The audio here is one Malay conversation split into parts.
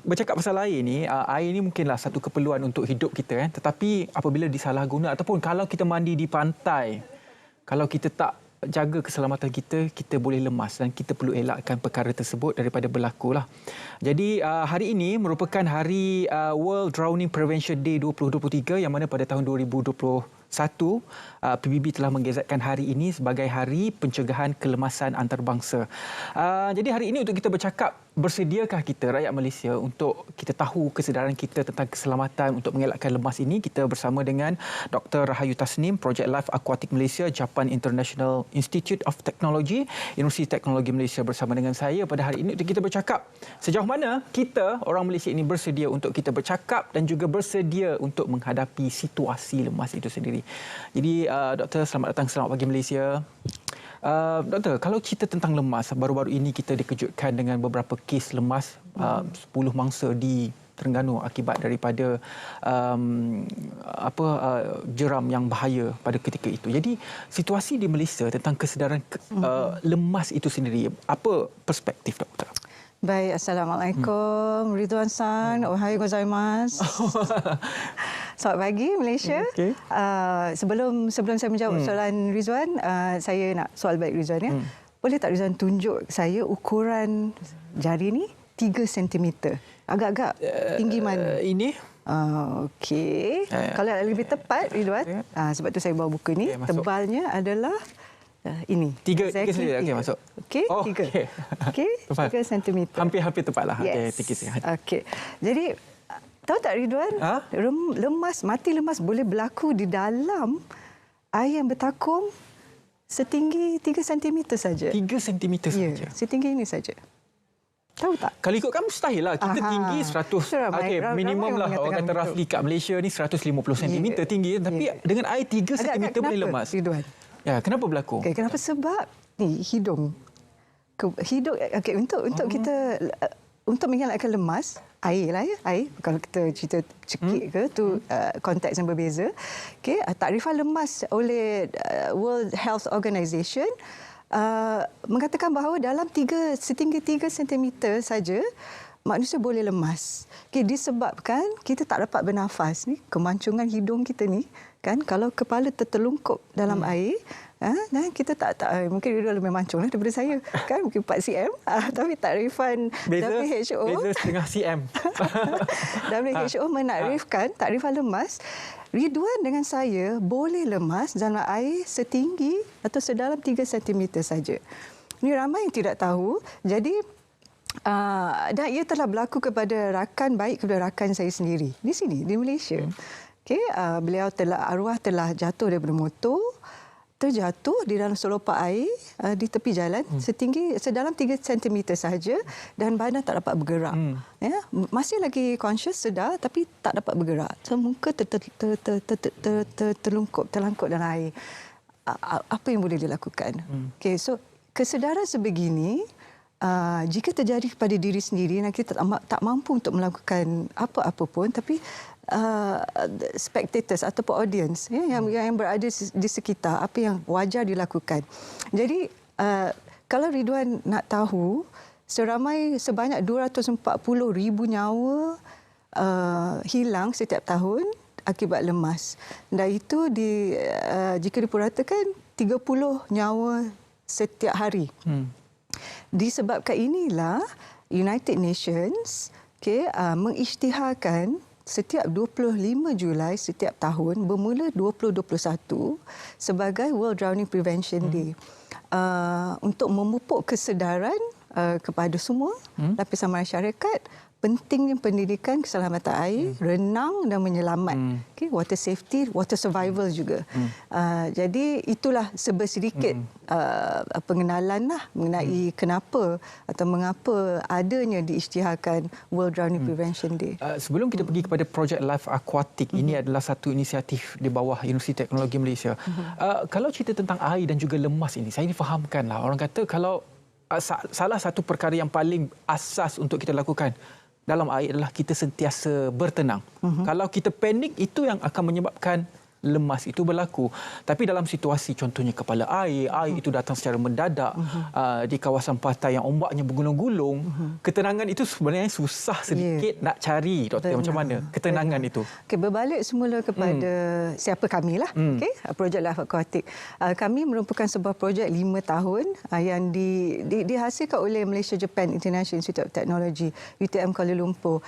bercakap pasal air ni, air ni mungkinlah satu keperluan untuk hidup kita kan. Tetapi apabila disalahguna ataupun kalau kita mandi di pantai, kalau kita tak jaga keselamatan kita, kita boleh lemas dan kita perlu elakkan perkara tersebut daripada berlaku lah. Jadi hari ini merupakan hari World Drowning Prevention Day 2023 yang mana pada tahun 2021 PBB telah menggazetkan hari ini sebagai Hari Pencegahan Kelemasan Antarabangsa. Jadi hari ini untuk kita bercakap, bersediakah kita rakyat Malaysia untuk kita tahu kesedaran kita tentang keselamatan untuk mengelakkan lemas ini? Kita bersama dengan Dr. Rahayu Tasnim, Project Life Aquatic Malaysia, Japan International Institute of Technology, Universiti Teknologi Malaysia, bersama dengan saya pada hari ini untuk kita bercakap sejauh mana kita orang Malaysia ini bersedia untuk kita bercakap dan juga bersedia untuk menghadapi situasi lemas itu sendiri. Jadi Doktor, selamat datang, selamat pagi Malaysia. Doktor, kalau cerita tentang lemas, baru-baru ini kita dikejutkan dengan beberapa kes lemas, 10 mangsa di Terengganu akibat daripada jeram yang bahaya pada ketika itu. Jadi situasi di Malaysia tentang kesedaran lemas itu sendiri, apa perspektif doktor? Baik, Assalamualaikum Ridwan-san, ohayou gozaimasu. Selamat pagi Malaysia. Okay. Sebelum saya menjawab soalan Rizwan, saya nak soal baik Rizwan ya. Boleh tak Rizwan tunjuk saya ukuran jari ni 3 cm? Agak-agak tinggi mana? Ini. Okey. Kalau lebih tepat Ridwan, sebab tu saya bawa buku ni, tebalnya adalah ini. 3 cm. Okey, masuk. Okey, 3. Okey, 3 cm. Hampir tepatlah. Yes. Okey. Jadi tahu tak Ridwan, mati lemas boleh berlaku di dalam air yang bertakung setinggi 3 cm saja. 3 cm saja? Ya, setinggi ini saja. Tahu tak? Kalau ikutkan mustahil lah. Kita tinggi 100. Minimum lah. Orang kata roughly kat Malaysia ni 150 cm tinggi. Tapi dengan air 3 cm boleh lemas. Ridwan? Ya, kenapa berlaku? Kenapa? Sebab ni hidung. Untuk kita untuk mengelakkan lemas, air lah ya, air. Kalau kita cerita cekik ke, tu konteks yang berbeza. Okey, takrifan lemas oleh World Health Organization mengatakan bahawa dalam setinggi 3 cm saja manusia boleh lemas. Okey, disebabkan kita tak dapat bernafas ni, kemancongan hidung kita ni kan, kalau kepala tertelungkup dalam air, dan kita tak mungkin dia lebih mancung lah daripada saya kan, mungkin 4 cm, tapi takrifan WHO beza setengah cm. WHO menakrifkan takrifan lemas, Ridwan dengan saya boleh lemas dalam air setinggi atau sedalam 3 cm saja. Ini ramai yang tidak tahu. Jadi dan ia telah berlaku kepada kepada rakan saya sendiri di sini di Malaysia. Okey, beliau arwah telah jatuh daripada motor, terjatuh di dalam selopak air di tepi jalan sedalam 3 cm sahaja dan badan tak dapat bergerak. Ya, masih lagi conscious, sedar tapi tak dapat bergerak. So muka terlangkup dalam air. Apa yang boleh dilakukan? Okey, so kesedaran sebegini jika terjadi kepada diri sendiri dan kita tak mampu untuk melakukan apa-apa pun, tapi spectators ataupun audience yang berada di sekitar, apa yang wajar dilakukan. Jadi kalau Ridwan nak tahu, sebanyak 240,000 nyawa hilang setiap tahun akibat lemas. Dan itu jika dipuratakan 30 nyawa setiap hari. Disebabkan inilah United Nations mengisytiharkan setiap 25 Julai setiap tahun bermula 2021 sebagai World Drowning Prevention Day, untuk memupuk kesedaran kepada semua lapisan masyarakat pentingnya pendidikan keselamatan air, renang dan menyelamat. Water safety, water survival juga. Jadi itulah sedikit pengenalan lah mengenai kenapa atau mengapa adanya diisytiharkan World Drowning Prevention Day. Sebelum kita pergi kepada Project Life Aquatic, ini adalah satu inisiatif di bawah Universiti Teknologi Malaysia. Kalau cerita tentang air dan juga lemas ini, saya difahamkanlah. Orang kata kalau salah satu perkara yang paling asas untuk kita lakukan dalam air adalah kita sentiasa bertenang. Kalau kita panik, itu yang akan menyebabkan lemas itu berlaku. Tapi dalam situasi contohnya kepala air itu datang secara mendadak di kawasan pantai yang ombaknya bergulung-gulung, ketenangan itu sebenarnya susah sedikit nak cari, Doktor. Macam mana ketenangan itu? Okay, berbalik semula kepada siapa kami lah. Okay, projek Life Aquatic. Kami merupakan sebuah projek 5 tahun yang dihasilkan oleh Malaysia Japan International Institute of Technology, UTM Kuala Lumpur.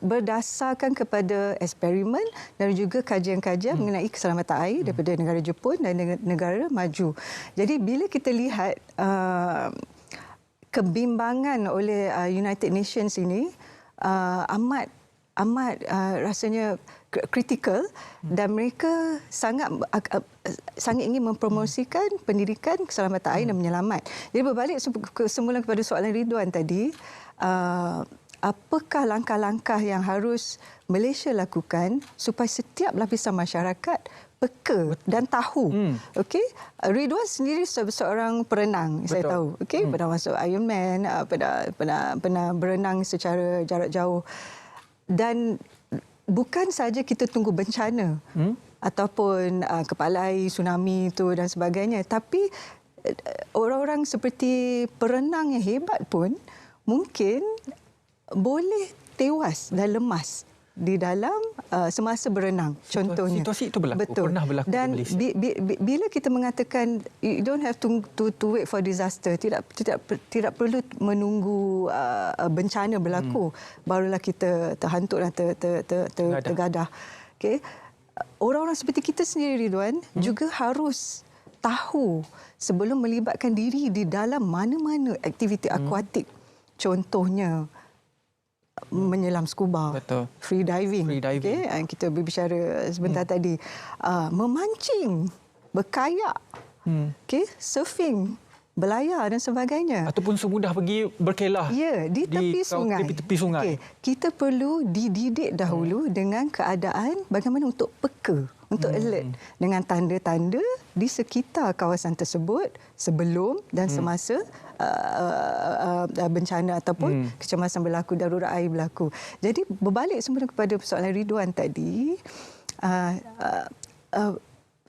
Berdasarkan kepada eksperimen dan juga kajian-kajian mengenai keselamatan air daripada negara Jepun dan negara maju. Jadi bila kita lihat kebimbangan oleh United Nations ini amat rasanya kritikal dan mereka sangat ingin mempromosikan pendidikan keselamatan air dan menyelamat. Jadi berbalik semula kepada soalan Ridwan tadi, apakah langkah-langkah yang harus Malaysia lakukan supaya setiap lapisan masyarakat peka dan tahu. Okey, Ridwan sendiri seorang perenang. Betul. Saya tahu. Okey, pernah masuk Ironman, pernah berenang secara jarak jauh. Dan bukan saja kita tunggu bencana ataupun kepala air, tsunami itu dan sebagainya, tapi orang-orang seperti perenang yang hebat pun mungkin boleh tewas dan lemas di dalam semasa berenang, contohnya. Situasi itu berlaku. Betul. Pernah berlaku dan di Malaysia. Bila kita mengatakan you don't have to wait for disaster, tidak perlu menunggu bencana berlaku barulah kita terhantuk dan tergadah. Okay. Orang-orang seperti kita sendiri, Ridwan, juga harus tahu sebelum melibatkan diri di dalam mana-mana aktiviti akuatik. Contohnya menyelam scuba, betul. Free diving. Okay, kita berbicara sebentar tadi. Memancing, berkayak, okay, surfing, berlayar dan sebagainya. Ataupun semudah pergi berkelah. Ya, di tepi sungai. Di tepi sungai. Okay. Kita perlu dididik dahulu dengan keadaan bagaimana untuk peka, untuk alert dengan tanda-tanda di sekitar kawasan tersebut sebelum dan semasa bencana ataupun kecemasan berlaku, darurat air berlaku. Jadi berbalik semula kepada persoalan Ridwan tadi,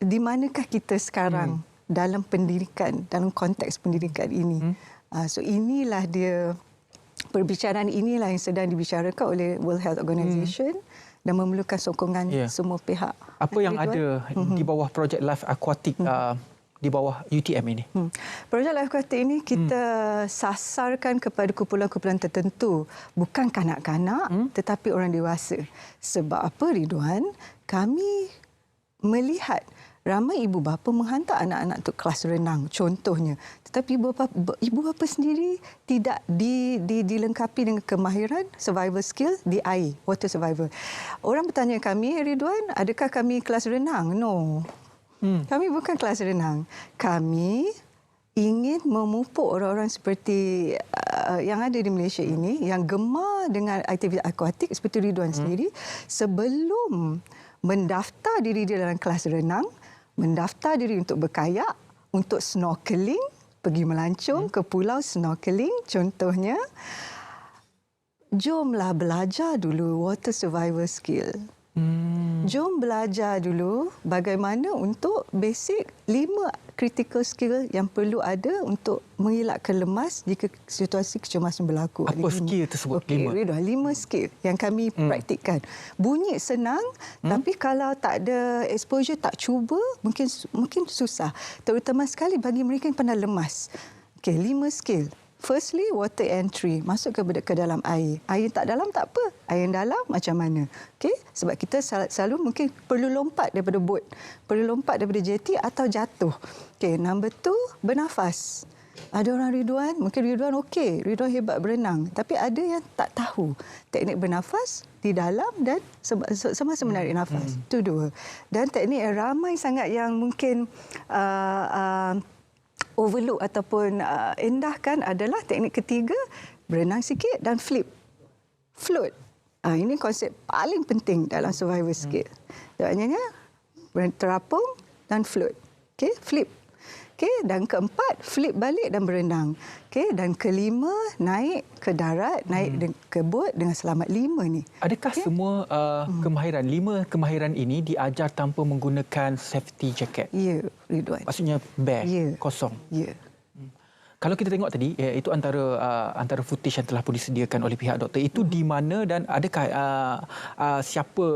di manakah kita sekarang dalam pendidikan, dalam konteks pendidikan ini? So inilah dia, perbicaraan inilah yang sedang dibicarakan oleh World Health Organization dan memerlukan sokongan semua pihak. Apa yang ada di bawah projek Life Aquatic di bawah UTM ini? Projek Life Aquatic ini kita sasarkan kepada kumpulan-kumpulan tertentu, bukan kanak-kanak tetapi orang dewasa. Sebab apa, Ridwan? Kami melihat ramai ibu bapa menghantar anak-anak untuk kelas renang contohnya, tetapi ibu bapa sendiri tidak dilengkapi dengan kemahiran survival skill di air, water survival. Orang bertanya kami, Ridwan, adakah kami kelas renang? No. Kami bukan kelas renang. Kami ingin memupuk orang-orang seperti yang ada di Malaysia ini yang gemar dengan aktiviti akuatik seperti Ridwan sendiri, sebelum mendaftar diri dia dalam kelas renang, mendaftar diri untuk berkayak, untuk snorkeling, pergi melancong ke pulau snorkeling contohnya. Jomlah belajar dulu water survival skill. Jom belajar dulu bagaimana untuk basic 5 critical skill yang perlu ada untuk mengelakkan lemas jika situasi kecemasan berlaku. Apa skill tersebut? Okay, 5 skill yang kami praktikkan. Bunyi senang, tapi kalau tak ada exposure, tak cuba, mungkin susah. Terutama sekali bagi mereka yang pernah lemas. Okay, 5 skill. Firstly, water entry, masuk ke dalam air. Air tak dalam tak apa, air yang dalam macam mana. Okay? Sebab kita selalu mungkin perlu lompat daripada bot, perlu lompat daripada jeti atau jatuh. Okay, number 2, bernafas. Ada orang Ridwan, mungkin Ridwan okey, Ridwan hebat berenang. Tapi ada yang tak tahu teknik bernafas di dalam dan semasa menarik nafas. Itu 2. Dan teknik yang ramai sangat yang mungkin overlook ataupun endahkan adalah teknik ketiga, berenang sikit dan flip. Float. Ini konsep paling penting dalam survival skill. Maksudnya terapung dan float. Okay, flip. Okey, dan keempat flip balik dan berenang. Okey, dan kelima naik ke darat, naik ke bot dengan selamat. 5 ni. Adakah semua kemahiran, 5 kemahiran ini diajar tanpa menggunakan safety jacket? Ya, Ridwan. Maksudnya bare, Ya. kosong. Ya. Kalau kita tengok tadi, itu antara footage yang telah pun disediakan oleh pihak doktor. Itu di mana dan adakah siapa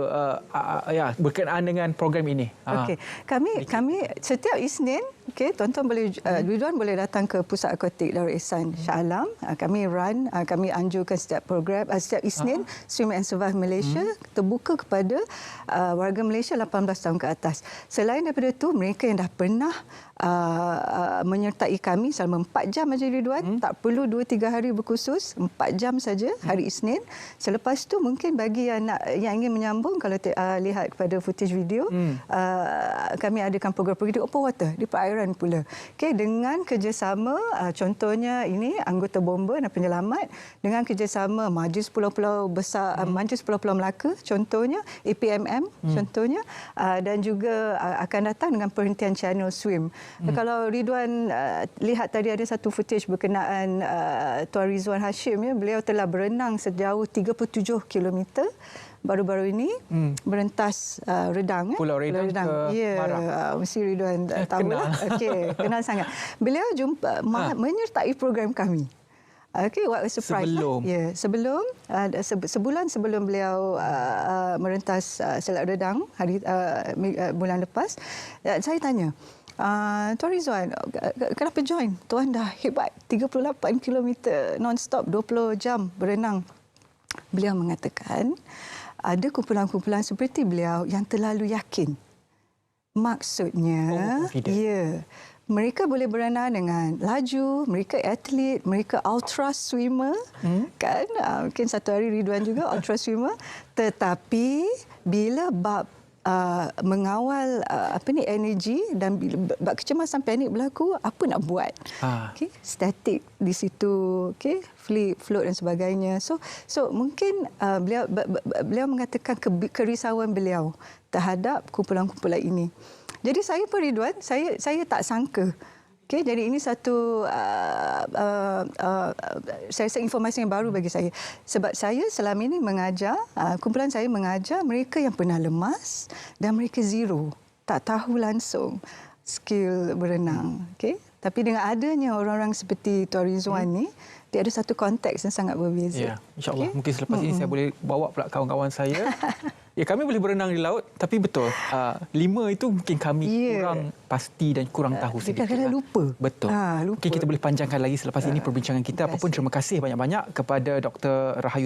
berkenaan dengan program ini? Okey, kami setiap Isnin, tuan-tuan boleh Ridwan boleh datang ke Pusat Akuatik Darul Ihsan Shah Alam. Kami anjurkan setiap program setiap Isnin Swim and Survive Malaysia terbuka kepada warga Malaysia 18 tahun ke atas. Selain daripada itu, mereka yang dah pernah menyertai kami selama 4 jam saja Ridwan, tak perlu 2-3 hari berkursus, 4 jam saja hari Isnin. Selepas itu mungkin bagi yang ingin menyambung, kalau lihat kepada footage video, kami adakan program-program di open water, di perairan pula. Dengan kerjasama contohnya ini anggota bomba dan penyelamat dengan kerjasama Majlis Pulau-Pulau Besar, Majlis Pulau-Pulau Melaka contohnya, APMM contohnya, dan juga akan datang dengan perhentian channel swim. Kalau Ridwan lihat tadi ada satu footage berkenaan Tuan Rizwan Hashim, beliau telah berenang sejauh 37 km baru-baru ini berentas Redang. Pulau Redang ke Marak. Mesti Ridwan tahulah. Okey, kenal sangat. Beliau menyertai program kami. Okey, what a surprise. Sebelum sebulan sebelum beliau merentas Selat Redang bulan lepas, saya tanya, Tuan Rizwan, kenapa join? Tuan dah hebat, 38 km non-stop, 20 jam berenang. Beliau mengatakan, ada kumpulan-kumpulan seperti beliau yang terlalu yakin. Maksudnya, mereka boleh berenang dengan laju, mereka atlet, mereka ultra swimmer, kan? Mungkin satu hari Ridwan juga ultra swimmer. Tetapi bila bab mengawal energi dan bab kecemasan panik berlaku, apa nak buat? Statik di situ, float dan sebagainya. So mungkin beliau mengatakan kerisauan beliau terhadap kumpulan-kumpulan ini. Jadi saya pun Ridwan, saya tak sangka. Jadi ini satu saya rasa informasi yang baru bagi saya. Sebab saya selama ini mengajar, kumpulan saya mengajar mereka yang pernah lemas dan mereka zero. Tak tahu langsung skill berenang. Tapi dengan adanya orang-orang seperti Tuan Rizwan ni, dia ada satu konteks yang sangat berbeza. Ya, insya-Allah. Mungkin selepas ini saya boleh bawa pula kawan-kawan saya. Kami boleh berenang di laut, tapi betul, 5 itu mungkin kami kurang pasti dan kurang tahu sedikit. Kadang-kadang lupa. Betul. Lupa. Mungkin kita boleh panjangkan lagi selepas ini perbincangan kita. Apapun, terima kasih banyak-banyak kepada Dr. Rahayu